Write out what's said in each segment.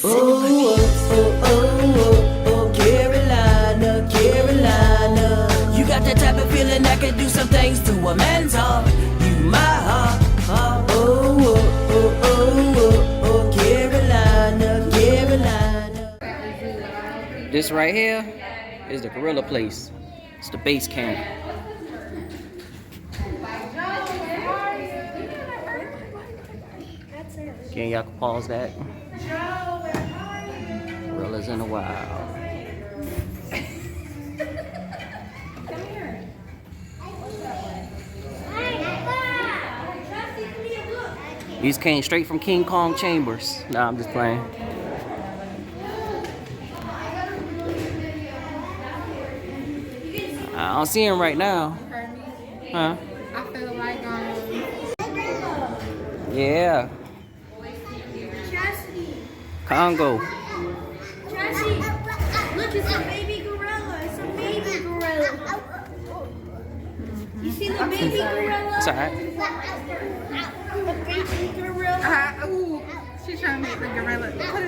Oh, oh, oh, oh, Carolina, Carolina. You got that type of feeling that can do some things to a man's heart. You my heart. Oh, oh, oh, oh, oh, Carolina, Carolina. This right here is the gorilla place. It's the base camp. Can y'all pause that? Gorillas in the wild. These came straight from King Kong Chambers. Nah, I'm just playing. I don't see him right now. Huh? I feel like Yeah. Congo. Jesse, look, it's a baby gorilla. It's a baby gorilla. You see the baby gorilla? It's alright. The baby gorilla. ooh, she's trying to make the gorilla. Put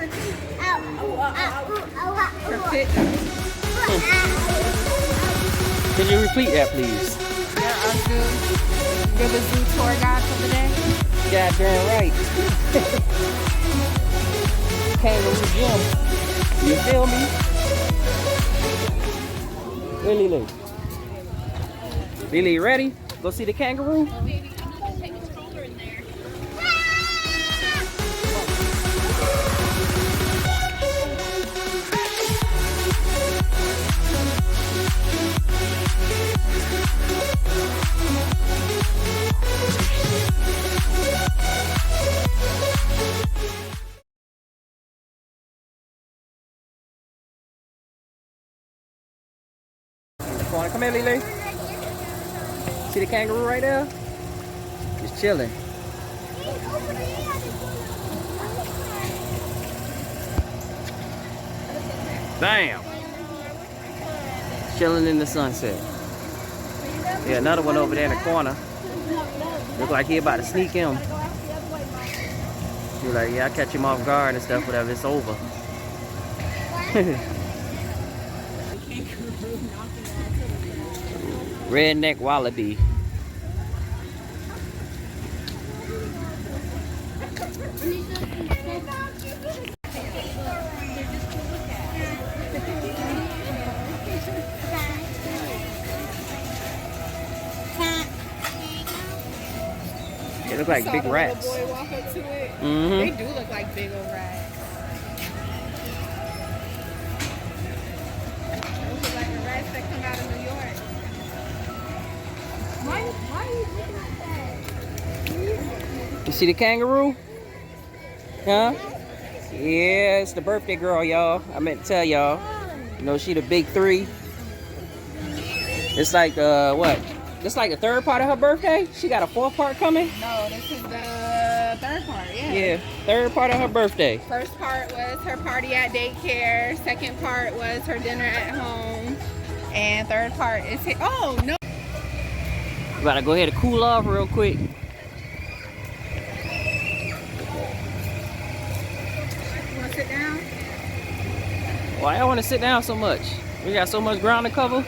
it Could you repeat that, please? You're the zoo tour guide for the day. Goddamn right. Kangaroo Jim. You feel me? Lily, Lily. Lily, you ready? Go see the kangaroo? Come here, Lily. See the kangaroo right there? Just chilling. Bam! Chilling in the sunset. Yeah, another one over there in the corner. Look like he about to sneak him. You're like, yeah, I'll catch him off guard and stuff, whatever, it's over. Redneck wallaby. They look like big rats. Boy walk up to it. Mm-hmm. They do look like big old rats. Those look like the rats that come out of New York. Why are you looking like that? You see the kangaroo? Huh? Yeah, it's the birthday girl, y'all. I meant to tell y'all. You know, she the big three. It's like what? It's like the third part of her birthday. She got a fourth part coming. No, this is the third part, yeah. Yeah, third part of her birthday. First part was her party at daycare. Second part was her dinner at home. And third part is oh no. We gotta go ahead and cool off real quick. You wanna sit down? Why y'all wanna sit down so much? We got so much ground to cover.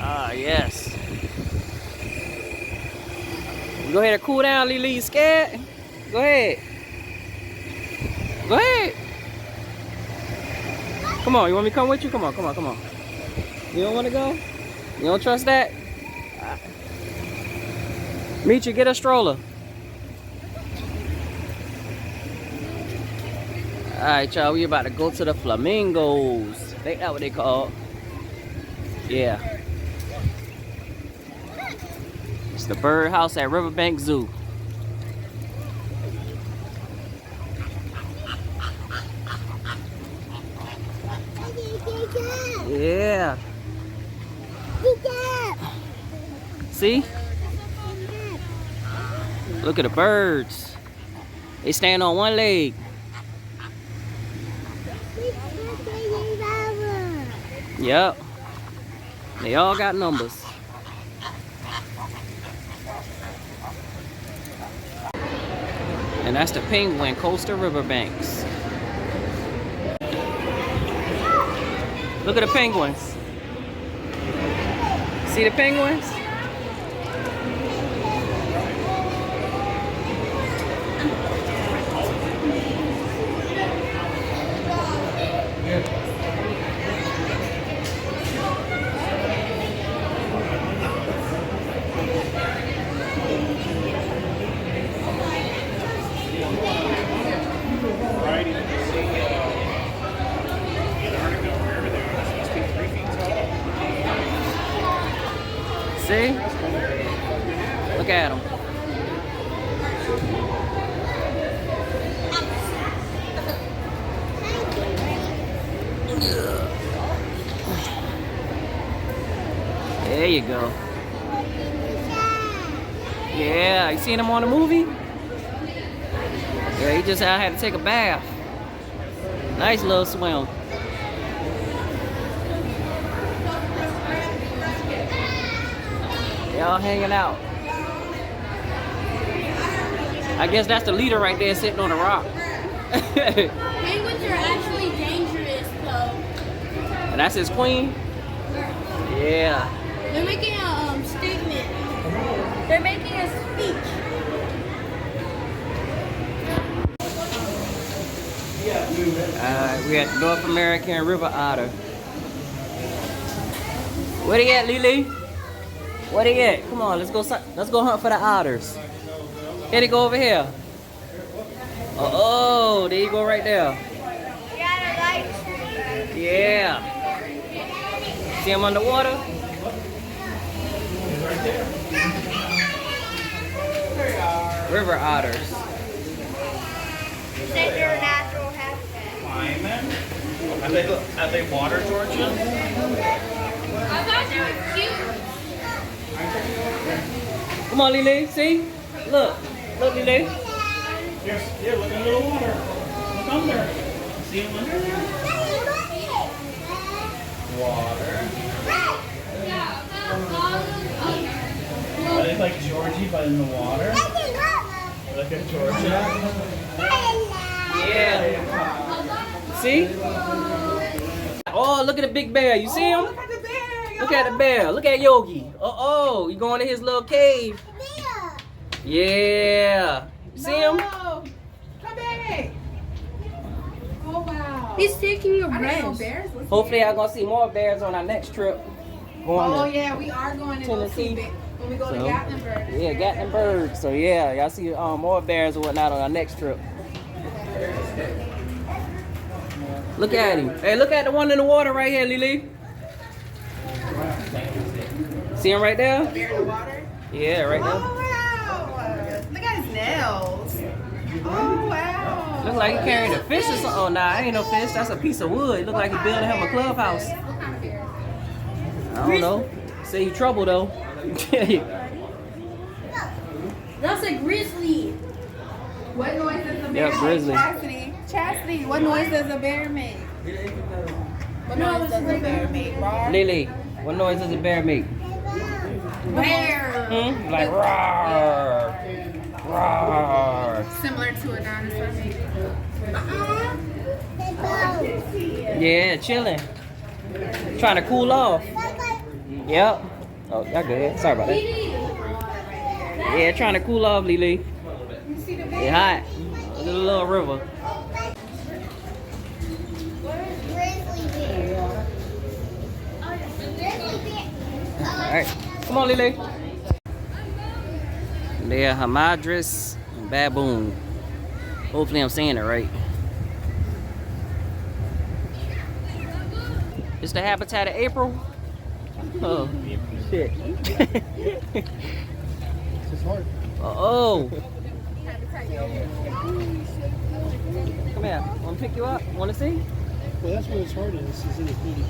Ah, yes. Go ahead and cool down, Lily. You scared? Go ahead. Go ahead. Come on, you want me to come with you? Come on, come on, come on. You don't want to go? You don't trust that? Meet you, get a stroller. Alright, y'all, we about to go to the flamingos. I think that's what they call. Yeah. It's the bird house at Riverbank Zoo. Yeah. See? Look at the birds. They stand on one leg. Yep. They all got numbers. And that's the Penguin Coastal Riverbanks. Look at the penguins. See the penguins? See? Look at them. There you go. Yeah, you seen him on the movie? Yeah, he just out had to take a bath. Nice little swim. They all hanging out. I guess that's the leader right there sitting on the rock. Penguins are actually dangerous, though. And that's his queen? Yeah. They're making a statement. They're making a speech. We at North American River Otter. Where they at, Lily? Where they at? Come on, let's go hunt for the otters. Here they go over here. Oh, there you go right there. Yeah. See them underwater? River otters. You said you're a natural habitat. Have they water torches? I thought they were cute. Come on, Lily. See? Look. Look, Lily. Yes, yeah, look under the water. Look under. See them under there? Water. Are they like Georgie but in the water? Look at Georgia. Yeah. See? Oh, look at the big bear. You see him? Look at the bear. Look at the bear. Look at Yogi. Oh, he going to his little cave. Yeah. You see him? Come back. Oh wow. He's taking a I didn't know rest. bears was Hopefully, I'm gonna see more bears on our next trip. Going Oh to yeah, we are going to go see Tennessee. bear when we go to So, Gatlinburg. Yeah, Gatlinburg. So yeah, y'all see more bears and whatnot on our next trip. Look at him. Hey, look at the one in the water right here, Lily. See him right there? Bear in the water. Yeah, right there. Oh wow. Look at his nails. Oh wow. Look like he carrying a fish or something. Oh, nah, ain't no fish. That's a piece of wood. Look like he building him a clubhouse. What kind of bear? I don't know. Say he trouble though. That's a grizzly. What noise does a bear Yeah, make? grizzly. Chastity, what noise does a bear make? What noise does a bear make? Roar? Lily, what noise does a bear make? Bear. Hmm? Like roar, roar. Similar to a dinosaur maybe. Yeah, chilling. Trying to cool off. Yep. Oh, y'all good. Sorry about that. Yeah, trying to cool off, Lily. It's hot. Look at the little river. Alright, come on, Lily. They're Hamadryas baboon. Hopefully I'm saying it right. It's the habitat of April. Oh, shit. Oh. Come here. Want to pick you up? Want to see? Well, that's where his heart is in his booty.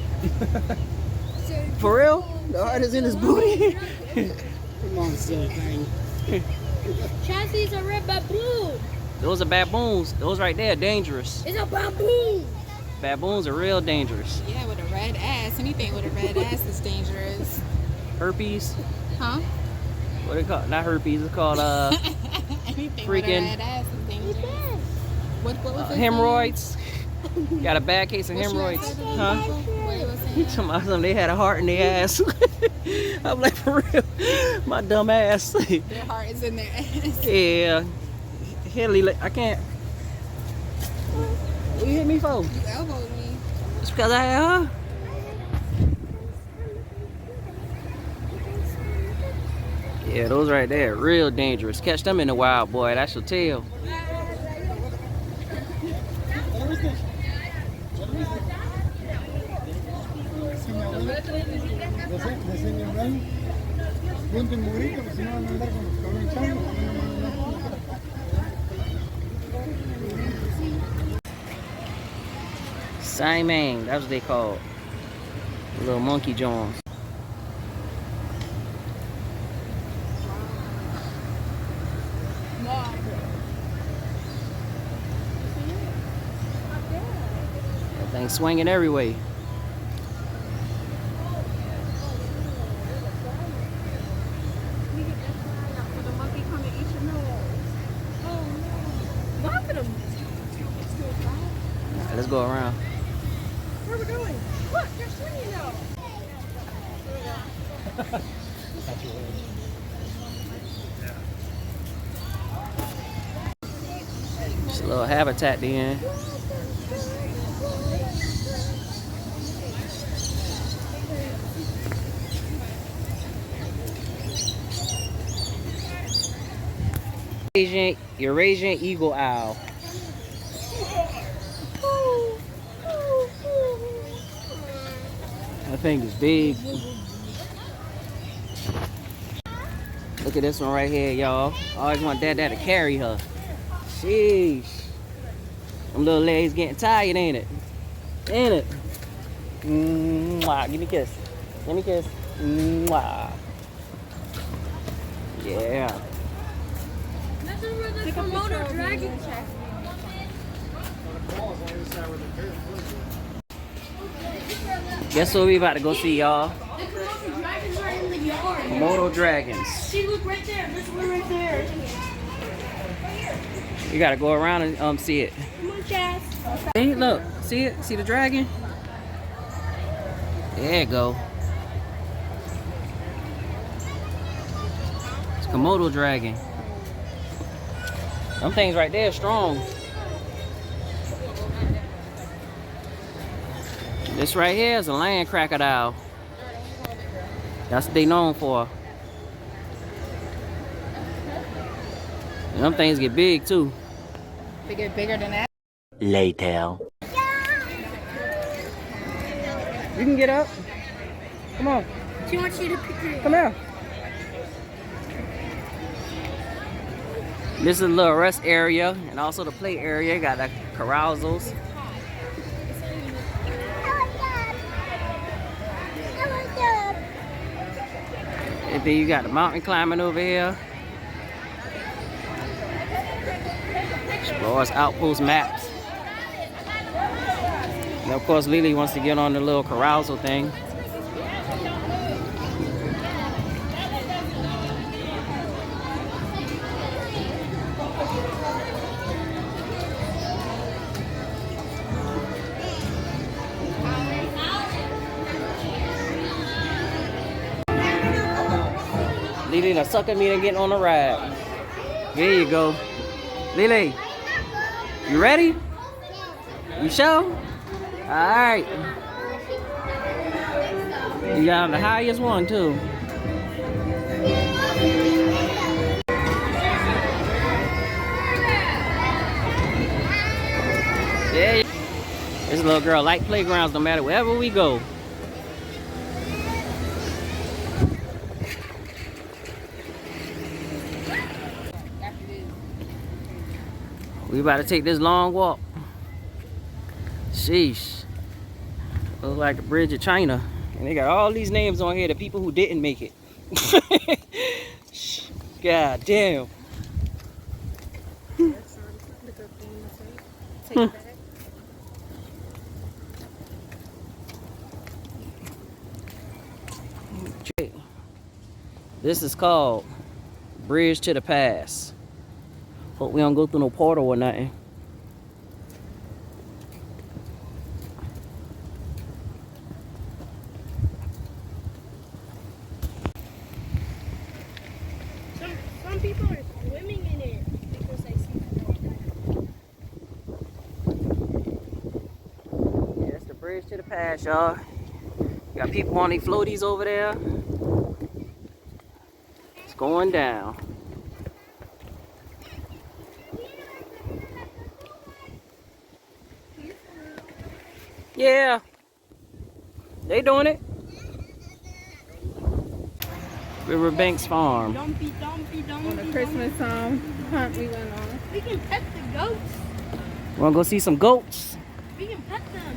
For real? The heart is in his booty. Come on, silly thing. Chassie's a red baboon. Those are baboons. Those right there, dangerous. It's a baboon. Baboons are real dangerous. Yeah, with a red ass. Anything with a red ass is dangerous. Herpes. Huh? What they call? Not herpes. It's called Anything Freaking- with a red ass is dangerous. What was it? Hemorrhoids. Got a bad case of hemorrhoids. Huh? What it was He saying? told me something, they had a heart in their ass. I'm like, for real? My dumb ass. Their heart is in their ass. Yeah. Hilly, I can't. What you hit me for? You elbowed me. It's because I had her. Yeah, those right there, real dangerous. Catch them in the wild, boy. That's your tail. Simang, that's what they call little monkey Jones. That thing swinging every way. The monkey come and eat your nose. Oh no. Look at him. All right, let's go around. Where are we going? Look, they're swinging now. Just a little habitat then. Eurasian eagle owl. That thing is big. Look at this one right here, y'all. I always want Dad to carry her. Sheesh. Them little legs getting tired, ain't it? Ain't it? Mwah. Give me a kiss. Give me a kiss. Mwah. Yeah. That's where the Komodo dragon check. Guess what we about to go see, y'all? The Komodo dragons are in the yard. Komodo dragons. See, look right there. This one right there. You gotta go around and see it. Come on, Jazz. Hey, look. See it? See the dragon? There you go. It's Komodo dragon. Them things right there strong. This right here is a land crocodile. That's what they known for. And them things get big too. They get bigger than that. Later. You can get up. Come on. She wants you to pick her. Come here. This is a little rest area and also the play area. Got the carousels. And then you got the mountain climbing over here. Explorers outpost maps. And of course Lily wants to get on the little carousel thing. Lily done sucking me and getting on the ride. There you go. Lily, you ready? You sure? Alright. You got the highest one too. Yeah. This little girl like playgrounds no matter wherever we go. We about to take this long walk. Sheesh. Looks like the Bridge of China. And they got all these names on here, the people who didn't make it. God damn. This is called Bridge to the Pass. Hope we don't go through no portal or nothing. Bridge to the pass, y'all. Got people on these floaties over there. It's going down. Yeah. They doing it. Riverbanks Farm. Dumpy, dumpy, dumpy. On the Christmas hunt we went on. We can pet the goats. Wanna go see some goats? We can pet them.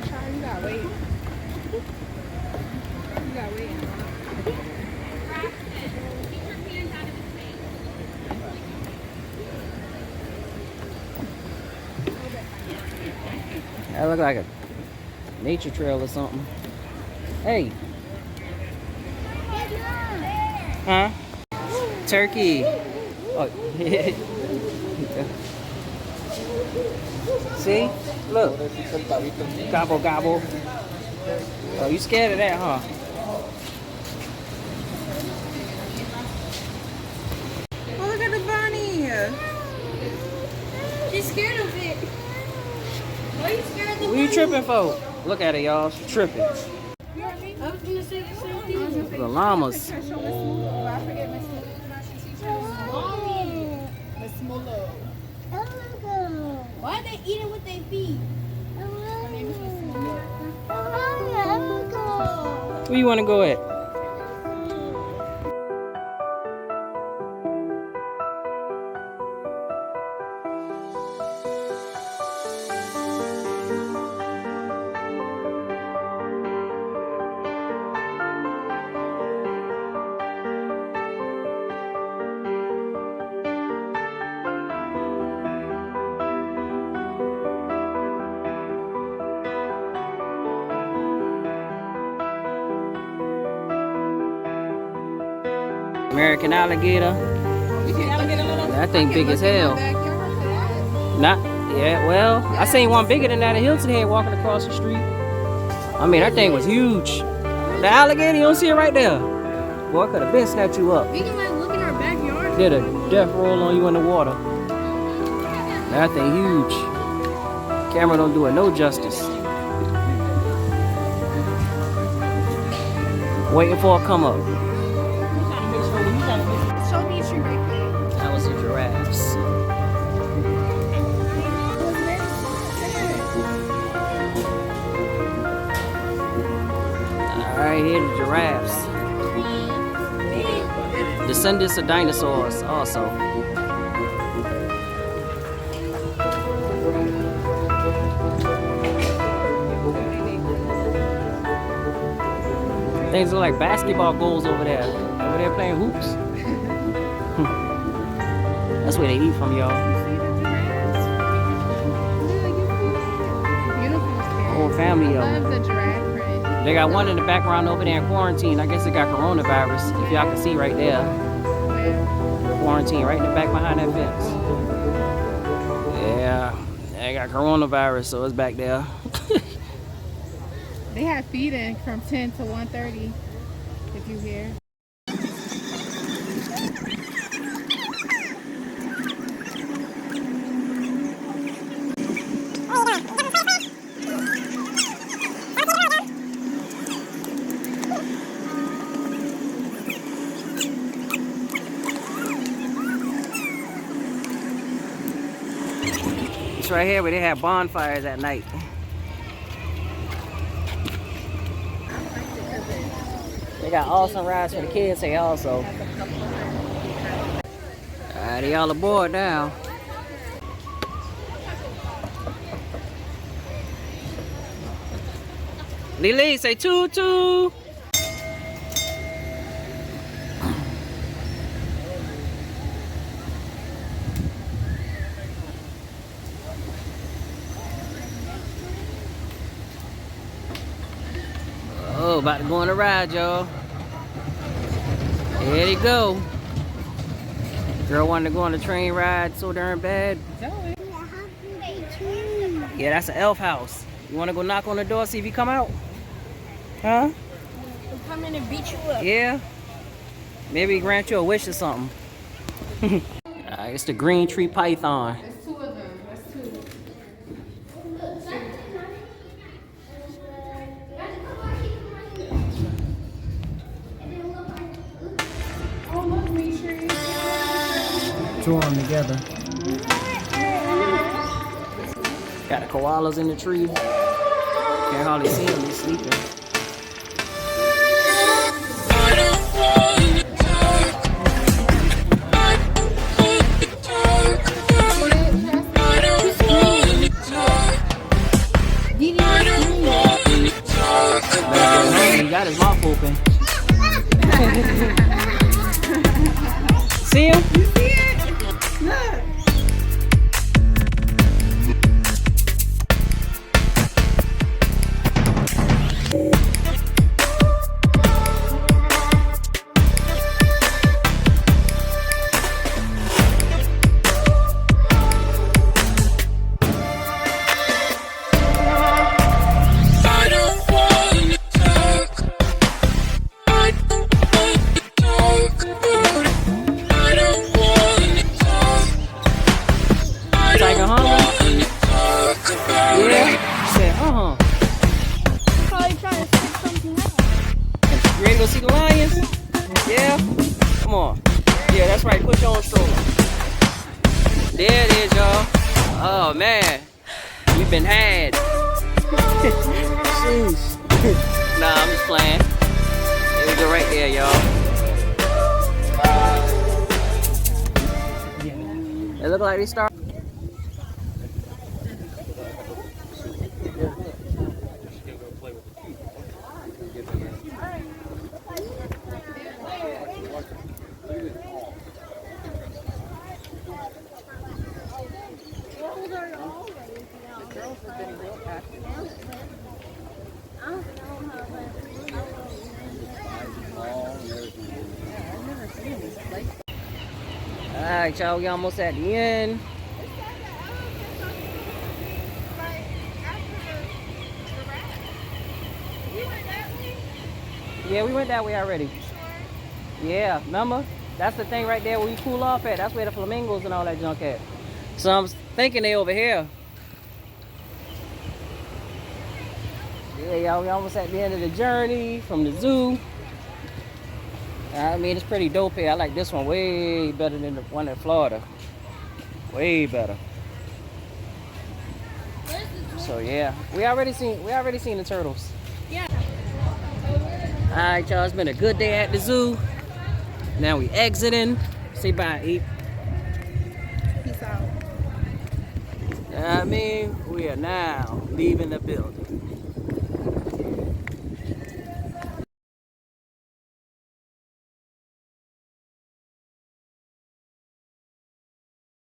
Child, you gotta wait. You gotta wait. That look like a nature trail or something. Hey. Huh? Turkey. Oh. See? Look. Gobble, gobble. Oh, you scared of that, huh? Oh, look at the bunny. She's scared of it. Why are you scared of the What are you tripping for? Look at it, y'all. She's tripping. I was gonna say the same thing. The llamas. I forget Miss Mommy. Miss Molo. Why are they eating with their feet? Her name is Miss Molo. Where you want to go at? American alligator. That thing big as hell. Not, yeah, well, I seen one bigger than that at Hilton Head walking across the street. I mean, that thing was huge. The alligator, you don't see it right there. Boy, could have been snatched you up. We can like look in our backyard. Did a death roll on you in the water. That thing huge. Camera don't do it no justice. Waiting for a come up. Show me a tree right quick. That was the giraffes. Alright, here the giraffes. Descendants of dinosaurs also. Things look like basketball goals over there. Over there playing hoops. That's where they eat from, y'all. Beautiful. Whole family of them. Love the giraffe print. They got one in the background over there in quarantine. I guess they got coronavirus. If y'all can see right there. Quarantine right in the back behind that fence. Yeah, they got coronavirus, so it's back there. They have feeding from 10 to 1:30. If you hear. It's right here where they have bonfires at night. They got awesome rides for the kids here also. Alright, they all aboard now. Lily, say toot toot. Oh, about to go on a ride, y'all. There you go. Girl wanted to go on a train ride so darn bad. Yeah, that's an elf house. You want to go knock on the door, see if he come out? Huh? We'll come in and beat you up. Yeah. Maybe grant you a wish or something. It's the green tree python. There's two of them. That's two. two of them together. Got the koalas in the tree. Can't hardly see them, he's sleeping. He got his mouth open. See him? You see it? Look. Tiger hungry? Yeah. Said, Probably trying to fix something out. You ready to go see the lions? Yeah? Come on. Yeah, that's right. Put your own stroller. There it is, y'all. Oh, man. We've been had. Sheesh. Nah, I'm just playing. There we go right there, y'all. It look like they start. Alright, y'all, we almost at the end. Yeah, we went that way already. Yeah, remember? That's the thing right there where we cool off at. That's where the flamingos and all that junk at. So I'm thinking they over here. Yeah, y'all, we almost at the end of the journey from the zoo. I mean, it's pretty dope here. I like this one way better than the one in Florida. Way better. So yeah, we already seen the turtles. Yeah. All right, y'all. It's been a good day at the zoo. Now we exiting. Say bye, Eve. Peace out. I mean, we are now leaving the building.